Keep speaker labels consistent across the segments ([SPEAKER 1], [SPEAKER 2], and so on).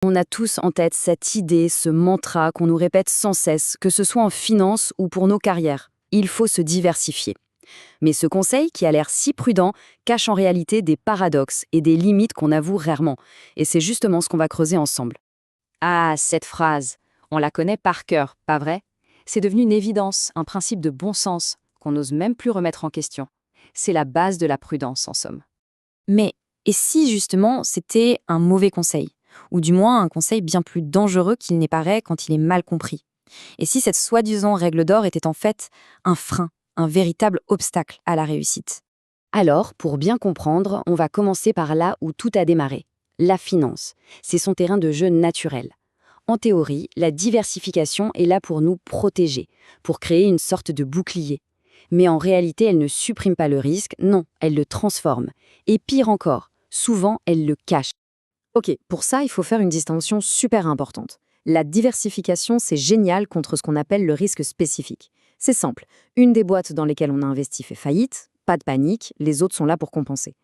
[SPEAKER 1] On a tous en tête cette idée, ce mantra qu'on nous répète sans cesse, que ce soit en finance ou pour nos carrières. Il faut se diversifier. Mais ce conseil, qui a l'air si prudent, cache en réalité des paradoxes et des limites qu'on avoue rarement. Et c'est justement ce qu'on va creuser ensemble.
[SPEAKER 2] Ah, cette phrase, on la connaît par cœur, pas vrai? C'est devenu une évidence, un principe de bon sens, qu'on n'ose même plus remettre en question. C'est la base de la prudence, en somme.
[SPEAKER 3] Mais et si justement c'était un mauvais conseil? Ou du moins un conseil bien plus dangereux qu'il n'est paraît quand il est mal compris? Et si cette soi-disant règle d'or était en fait un frein, un véritable obstacle à la réussite?
[SPEAKER 1] Alors, pour bien comprendre, on va commencer par là où tout a démarré. La finance. C'est son terrain de jeu naturel. En théorie, la diversification est là pour nous protéger, pour créer une sorte de bouclier. Mais en réalité, elle ne supprime pas le risque, non, elle le transforme. Et pire encore, souvent, elle le cache. Ok, pour ça, il faut faire une distinction super importante. La diversification, c'est génial contre ce qu'on appelle le risque spécifique. C'est simple, une des boîtes dans lesquelles on a investi fait faillite, pas de panique, les autres sont là pour compenser.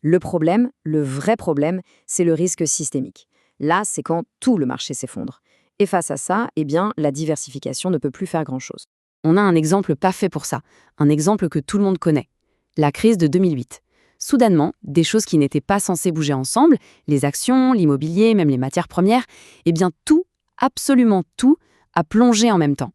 [SPEAKER 1] Le problème, le vrai problème, c'est le risque systémique. Là, c'est quand tout le marché s'effondre. Et face à ça, eh bien, la diversification ne peut plus faire grand-chose. On a un exemple pas fait pour ça, un exemple que tout le monde connaît. La crise de 2008. Soudainement, des choses qui n'étaient pas censées bouger ensemble, les actions, l'immobilier, même les matières premières, eh bien tout, absolument tout, a plongé en même temps.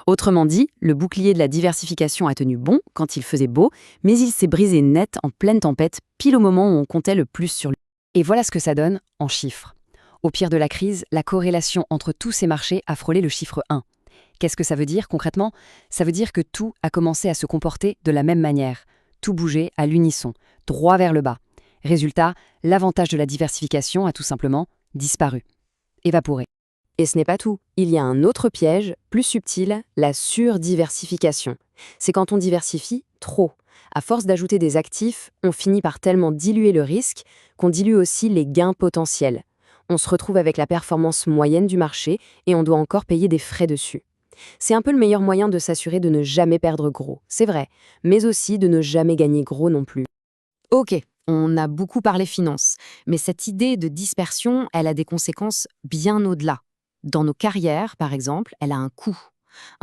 [SPEAKER 1] Autrement dit, le bouclier de la diversification a tenu bon quand il faisait beau, mais il s'est brisé net en pleine tempête, pile au moment où on comptait le plus sur lui. Et voilà ce que ça donne en chiffres. Au pire de la crise, la corrélation entre tous ces marchés a frôlé le chiffre 1. Qu'est-ce que ça veut dire concrètement? Ça veut dire que tout a commencé à se comporter de la même manière. Tout bougeait à l'unisson, droit vers le bas. Résultat, l'avantage de la diversification a tout simplement disparu, évaporé. Et ce n'est pas tout. Il y a un autre piège, plus subtil, la surdiversification. C'est quand on diversifie trop. À force d'ajouter des actifs, on finit par tellement diluer le risque qu'on dilue aussi les gains potentiels. On se retrouve avec la performance moyenne du marché et on doit encore payer des frais dessus. C'est un peu le meilleur moyen de s'assurer de ne jamais perdre gros, c'est vrai, mais aussi de ne jamais gagner gros non plus. Ok, on a beaucoup parlé finance, mais cette idée de dispersion, elle a des conséquences bien au-delà. Dans nos carrières, par exemple, elle a un coût.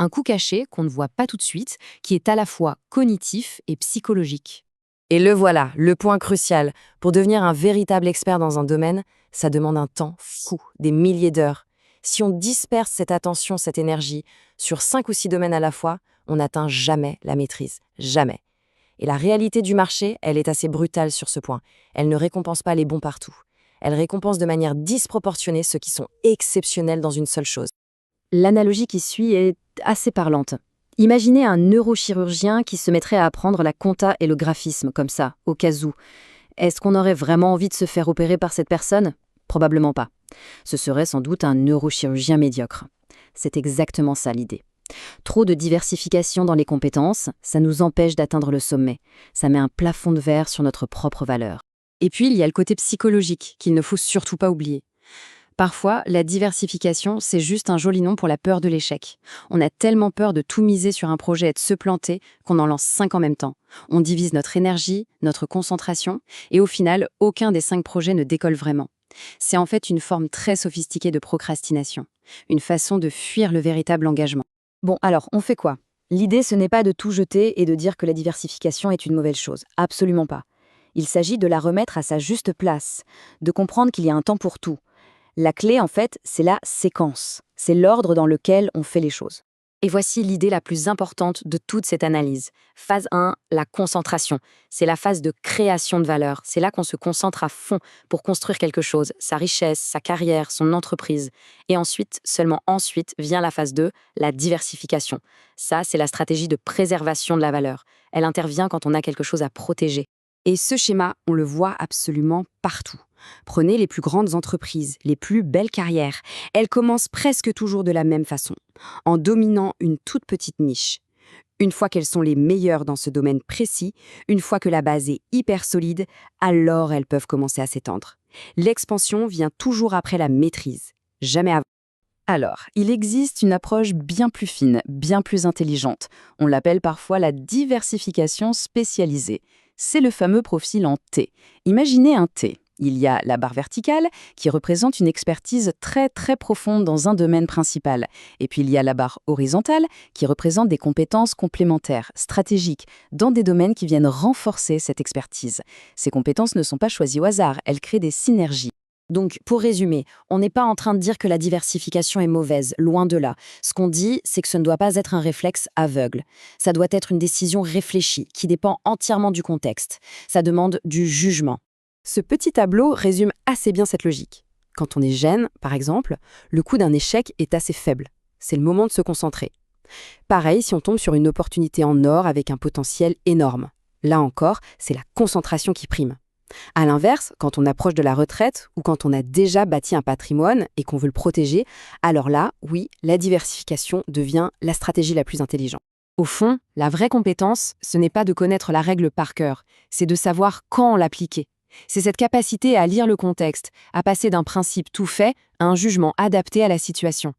[SPEAKER 1] Un coût caché qu'on ne voit pas tout de suite, qui est à la fois cognitif et psychologique. Et le voilà, le point crucial. Pour devenir un véritable expert dans un domaine, ça demande un temps fou, des milliers d'heures. Si on disperse cette attention, cette énergie, sur 5 ou 6 domaines à la fois, on n'atteint jamais la maîtrise. Jamais. Et la réalité du marché, elle est assez brutale sur ce point. Elle ne récompense pas les bons partout. Elle récompense de manière disproportionnée ceux qui sont exceptionnels dans une seule chose. L'analogie qui suit est assez parlante. Imaginez un neurochirurgien qui se mettrait à apprendre la compta et le graphisme comme ça, au cas où. Est-ce qu'on aurait vraiment envie de se faire opérer par cette personne? Probablement pas. Ce serait sans doute un neurochirurgien médiocre. C'est exactement ça l'idée. Trop de diversification dans les compétences, ça nous empêche d'atteindre le sommet. Ça met un plafond de verre sur notre propre valeur. Et puis, il y a le côté psychologique qu'il ne faut surtout pas oublier. Parfois, la diversification, c'est juste un joli nom pour la peur de l'échec. On a tellement peur de tout miser sur un projet et de se planter qu'on en lance 5 en même temps. On divise notre énergie, notre concentration, et au final, aucun des 5 projets ne décolle vraiment. C'est en fait une forme très sophistiquée de procrastination, une façon de fuir le véritable engagement. Bon, alors, on fait quoi? L'idée, ce n'est pas de tout jeter et de dire que la diversification est une mauvaise chose. Absolument pas. Il s'agit de la remettre à sa juste place, de comprendre qu'il y a un temps pour tout. La clé, en fait, c'est la séquence. C'est l'ordre dans lequel on fait les choses. Et voici l'idée la plus importante de toute cette analyse. Phase 1, la concentration. C'est la phase de création de valeur. C'est là qu'on se concentre à fond pour construire quelque chose, sa richesse, sa carrière, son entreprise. Et ensuite, seulement ensuite, vient la phase 2, la diversification. Ça, c'est la stratégie de préservation de la valeur. Elle intervient quand on a quelque chose à protéger. Et ce schéma, on le voit absolument partout. Prenez les plus grandes entreprises, les plus belles carrières. Elles commencent presque toujours de la même façon, en dominant une toute petite niche. Une fois qu'elles sont les meilleures dans ce domaine précis, une fois que la base est hyper solide, alors elles peuvent commencer à s'étendre. L'expansion vient toujours après la maîtrise, jamais avant. Alors, il existe une approche bien plus fine, bien plus intelligente. On l'appelle parfois la diversification spécialisée. C'est le fameux profil en T. Imaginez un T.
[SPEAKER 2] Il y a la barre verticale, qui représente une expertise très très profonde dans un domaine principal. Et puis il y a la barre horizontale, qui représente des compétences complémentaires, stratégiques, dans des domaines qui viennent renforcer cette expertise. Ces compétences ne sont pas choisies au hasard, elles créent des synergies.
[SPEAKER 1] Donc, pour résumer, on n'est pas en train de dire que la diversification est mauvaise, loin de là. Ce qu'on dit, c'est que ce ne doit pas être un réflexe aveugle. Ça doit être une décision réfléchie, qui dépend entièrement du contexte. Ça demande du jugement.
[SPEAKER 4] Ce petit tableau résume assez bien cette logique. Quand on est jeune, par exemple, le coût d'un échec est assez faible. C'est le moment de se concentrer. Pareil si on tombe sur une opportunité en or avec un potentiel énorme. Là encore, c'est la concentration qui prime. À l'inverse, quand on approche de la retraite ou quand on a déjà bâti un patrimoine et qu'on veut le protéger, alors là, oui, la diversification devient la stratégie la plus intelligente.
[SPEAKER 2] Au fond, la vraie compétence, ce n'est pas de connaître la règle par cœur, c'est de savoir quand l'appliquer. C'est cette capacité à lire le contexte, à passer d'un principe tout fait à un jugement adapté à la situation.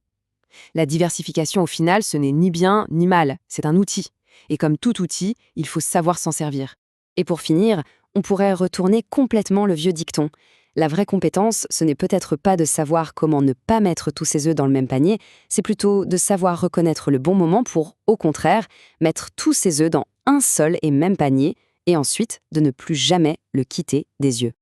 [SPEAKER 2] La diversification, au final, ce n'est ni bien ni mal, c'est un outil. Et comme tout outil, il faut savoir s'en servir.
[SPEAKER 1] Et pour finir, on pourrait retourner complètement le vieux dicton. La vraie compétence, ce n'est peut-être pas de savoir comment ne pas mettre tous ses œufs dans le même panier, c'est plutôt de savoir reconnaître le bon moment pour, au contraire, mettre tous ses œufs dans un seul et même panier, et ensuite de ne plus jamais le quitter des yeux.